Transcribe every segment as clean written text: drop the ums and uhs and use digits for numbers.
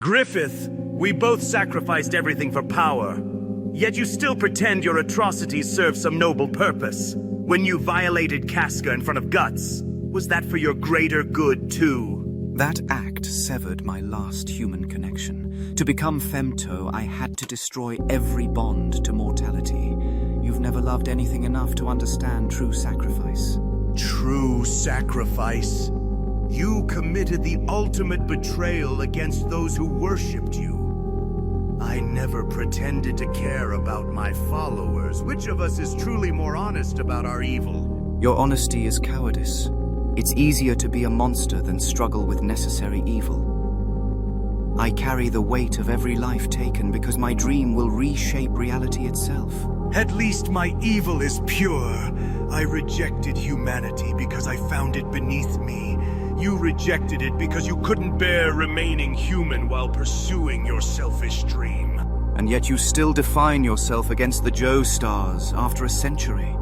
Griffith, we both sacrificed everything for power. Yet you still pretend your atrocities serve some noble purpose. When you violated Casca in front of Guts, was that for your greater good too? That act severed my last human connection. To become Femto, I had to destroy every bond to mortality. You've never loved anything enough to understand true sacrifice. True sacrifice? You committed the ultimate betrayal against those who worshipped you. I never pretended to care about my followers. Which of us is truly more honest about our evil? Your honesty is cowardice. It's easier to be a monster than struggle with necessary evil. I carry the weight of every life taken because my dream will reshape reality itself. At least my evil is pure. I rejected humanity because I found it beneath me. You rejected it because you couldn't bear remaining human while pursuing your selfish dream. And yet you still define yourself against the Joestars after a century.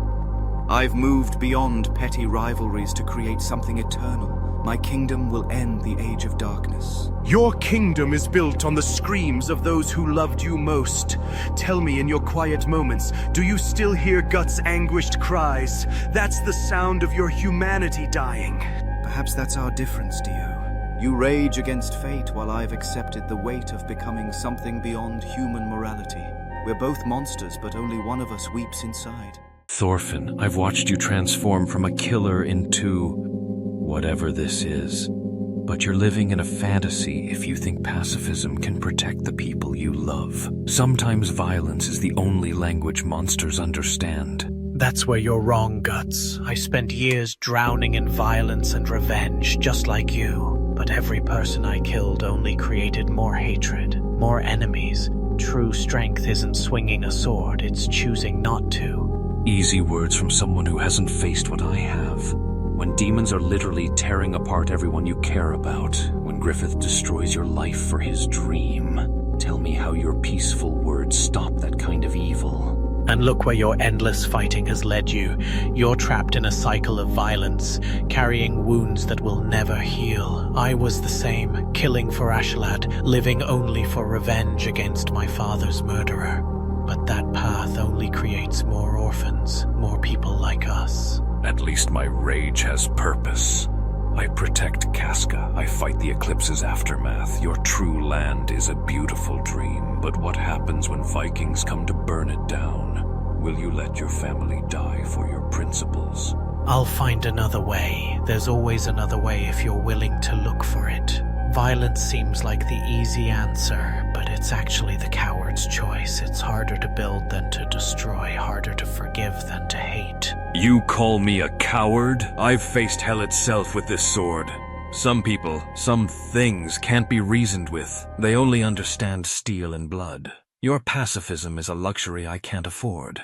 I've moved beyond petty rivalries to create something eternal. My kingdom will end the age of darkness. Your kingdom is built on the screams of those who loved you most. Tell me in your quiet moments, do you still hear Guts' anguished cries? That's the sound of your humanity dying. Perhaps that's our difference, Dio. You rage against fate while I've accepted the weight of becoming something beyond human morality. We're both monsters, but only one of us weeps inside. Thorfinn, I've watched you transform from a killer into whatever this is. But you're living in a fantasy if you think pacifism can protect the people you love. Sometimes violence is the only language monsters understand. That's where you're wrong, Guts. I spent years drowning in violence and revenge, just like you. But every person I killed only created more hatred, more enemies. True strength isn't swinging a sword, it's choosing not to. Easy words from someone who hasn't faced what I have. When demons are literally tearing apart everyone you care about, when Griffith destroys your life for his dream, tell me how your peaceful words stop that kind of evil. And look where your endless fighting has led you. You're trapped in a cycle of violence, carrying wounds that will never heal. I was the same, killing for Ashalat, living only for revenge against my father's murderer. But that path only creates more orphans, more people like us. At least my rage has purpose. I protect Casca. I fight the eclipse's aftermath. Your true land is a beautiful dream, but what happens when Vikings come to burn it down? Will you let your family die for your principles? I'll find another way. There's always another way if you're willing to look for it. Violence seems like the easy answer, but it's actually the coward's choice. It's harder to build than to destroy, harder to forgive than to hate. You call me a coward? I've faced hell itself with this sword. Some people, some things can't be reasoned with. They only understand steel and blood. Your pacifism is a luxury I can't afford.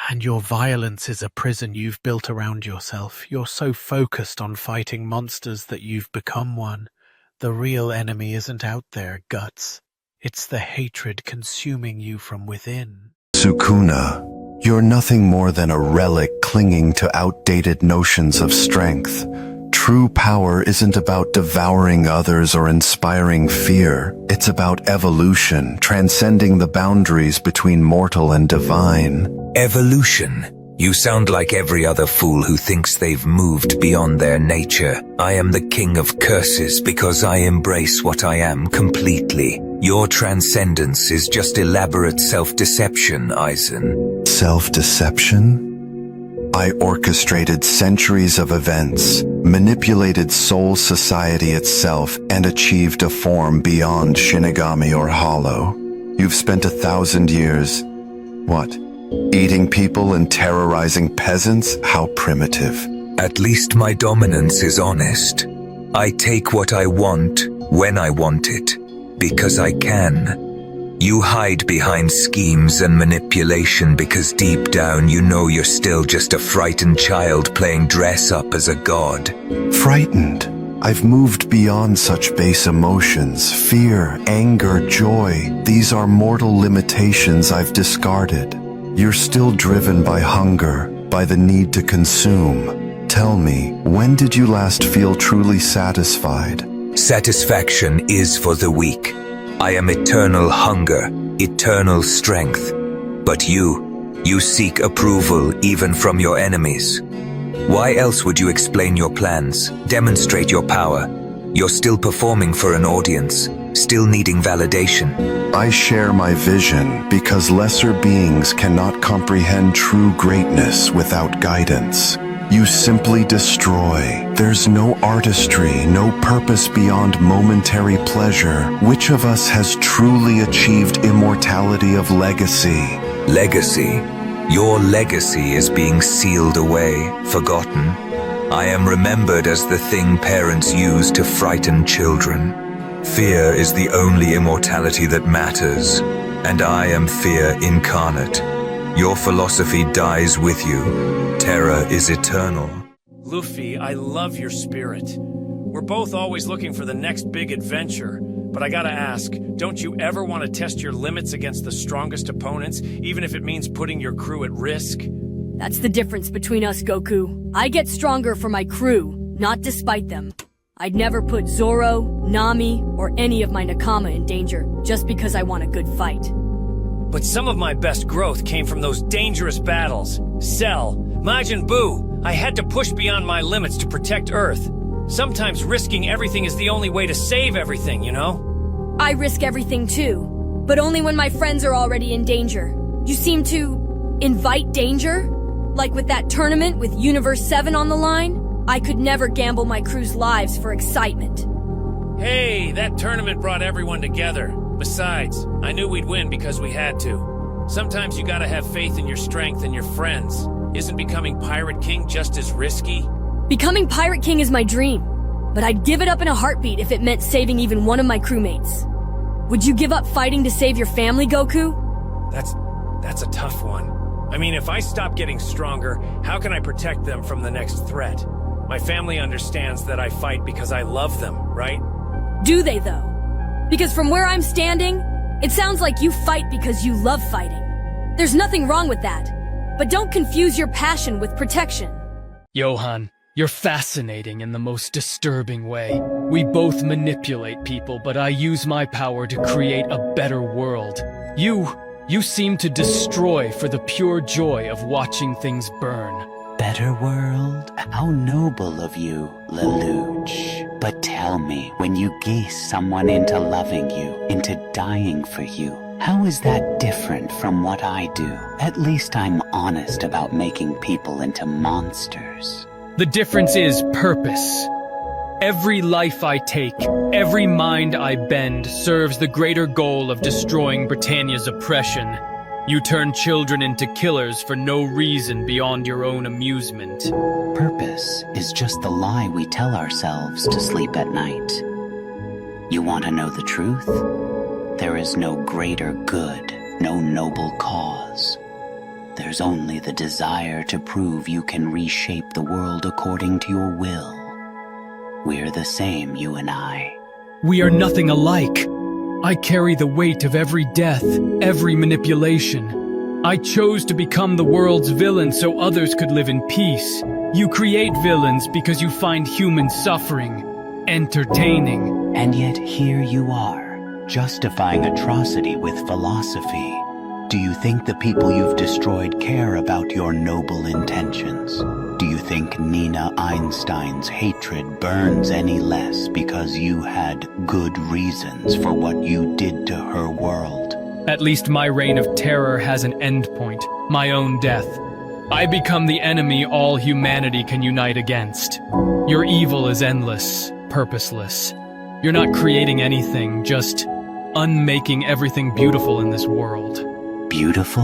And your violence is a prison you've built around yourself. You're so focused on fighting monsters that you've become one. The real enemy isn't out there, Guts. It's the hatred consuming you from within. Sukuna, you're nothing more than a relic clinging to outdated notions of strength. True power isn't about devouring others or inspiring fear. It's about evolution, transcending the boundaries between mortal and divine. Evolution? You sound like every other fool who thinks they've moved beyond their nature. I am the king of curses because I embrace what I am completely. Your transcendence is just elaborate self-deception, Aizen. Self-deception? I orchestrated centuries of events, manipulated soul society itself, and achieved a form beyond Shinigami or Hollow. You've spent 1,000 years, what? Eating people and terrorizing peasants? How primitive. At least my dominance is honest. I take what I want, when I want it, because I can. You hide behind schemes and manipulation because deep down you know you're still just a frightened child playing dress up as a god. Frightened? I've moved beyond such base emotions. Fear, anger, joy. These are mortal limitations I've discarded. You're still driven by hunger, by the need to consume. Tell me, when did you last feel truly satisfied? Satisfaction is for the weak. I am eternal hunger, eternal strength. But you seek approval even from your enemies. Why else would you explain your plans, demonstrate your power? You're still performing for an audience, still needing validation. I share my vision because lesser beings cannot comprehend true greatness without guidance. You simply destroy. There's no artistry, no purpose beyond momentary pleasure. Which of us has truly achieved immortality of legacy? Legacy. Your legacy is being sealed away, forgotten. I am remembered as the thing parents use to frighten children. Fear is the only immortality that matters, and I am fear incarnate. Your philosophy dies with you. Terror is eternal. Luffy, I love your spirit. We're both always looking for the next big adventure. But I gotta ask, don't you ever want to test your limits against the strongest opponents, even if it means putting your crew at risk? That's the difference between us, Goku. I get stronger for my crew, not despite them. I'd never put Zoro, Nami, or any of my Nakama in danger just because I want a good fight. But some of my best growth came from those dangerous battles. Cell, Majin Buu, I had to push beyond my limits to protect Earth. Sometimes risking everything is the only way to save everything, you know? I risk everything too, but only when my friends are already in danger. You seem to invite danger? Like with that tournament with Universe 7 on the line? I could never gamble my crew's lives for excitement. Hey, that tournament brought everyone together. Besides, I knew we'd win because we had to. Sometimes you gotta have faith in your strength and your friends. Isn't becoming Pirate King just as risky? Becoming Pirate King is my dream, but I'd give it up in a heartbeat if it meant saving even one of my crewmates. Would you give up fighting to save your family, Goku? That's a tough one. I mean, if I stop getting stronger, how can I protect them from the next threat? My family understands that I fight because I love them, right? Do they, though? Because from where I'm standing, it sounds like you fight because you love fighting. There's nothing wrong with that, but don't confuse your passion with protection. Johan, you're fascinating in the most disturbing way. We both manipulate people, but I use my power to create a better world. You seem to destroy for the pure joy of watching things burn. Better world? How noble of you, Lelouch. But tell me, when you geese someone into loving you, into dying for you, how is that different from what I do? At least I'm honest about making people into monsters. The difference is purpose. Every life I take, every mind I bend, serves the greater goal of destroying Britannia's oppression. You turn children into killers for no reason beyond your own amusement. Purpose is just the lie we tell ourselves to sleep at night. You want to know the truth? There is no greater good, no noble cause. There's only the desire to prove you can reshape the world according to your will. We're the same, you and I. We are nothing alike. I carry the weight of every death, every manipulation. I chose to become the world's villain so others could live in peace. You create villains because you find human suffering entertaining. And yet here you are, justifying atrocity with philosophy. Do you think the people you've destroyed care about your noble intentions? Do you think Nina Einstein's hatred burns any less because you had good reasons for what you did to her world? At least my reign of terror has an endpoint, my own death. I become the enemy all humanity can unite against. Your evil is endless, purposeless. You're not creating anything, just unmaking everything beautiful in this world. Beautiful?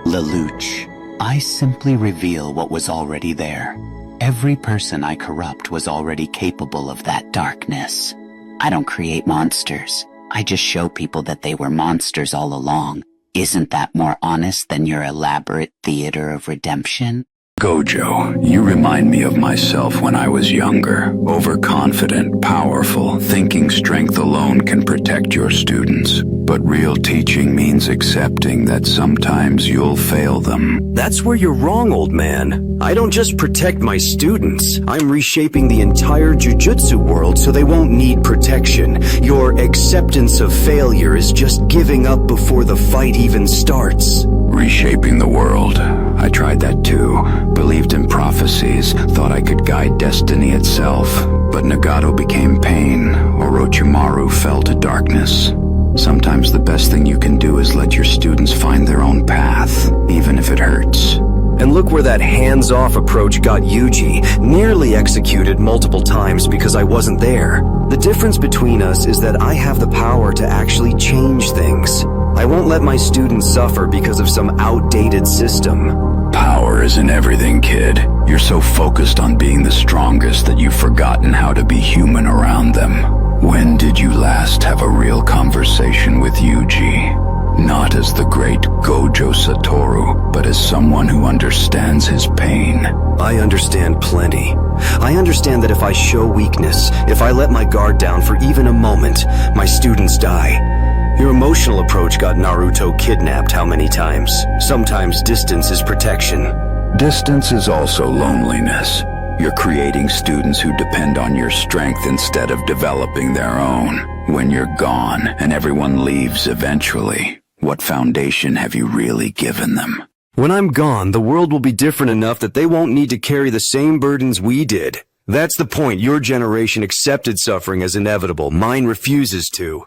Lelouch, I simply reveal what was already there. Every person I corrupt was already capable of that darkness. I don't create monsters. I just show people that they were monsters all along. Isn't that more honest than your elaborate theater of redemption? Gojo, you remind me of myself when I was younger, overconfident, powerful, thinking strength alone can protect your students. But real teaching means accepting that sometimes you'll fail them. That's where you're wrong, old man. I don't just protect my students. I'm reshaping the entire Jujutsu world so they won't need protection. Your acceptance of failure is just giving up before the fight even starts. Reshaping the world. I tried that too. Believed in prophecies, thought I could guide destiny itself. But Nagato became pain, Orochimaru fell to darkness. Sometimes the best thing you can do is let your students find their own path, even if it hurts. And look where that hands-off approach got Yuji, nearly executed multiple times because I wasn't there. The difference between us is that I have the power to actually change things. I won't let my students suffer because of some outdated system. Power isn't everything, kid. You're so focused on being the strongest that you've forgotten how to be human around them. When did you last have a real conversation with Yuji? Not as the great Gojo Satoru, but as someone who understands his pain. I understand plenty. I understand that if I show weakness, if I let my guard down for even a moment, my students die. Your emotional approach got Naruto kidnapped how many times? Sometimes distance is protection. Distance is also loneliness. You're creating students who depend on your strength instead of developing their own. When you're gone, and everyone leaves eventually, what foundation have you really given them? When I'm gone, the world will be different enough that they won't need to carry the same burdens we did. That's the point. Your generation accepted suffering as inevitable. Mine refuses to.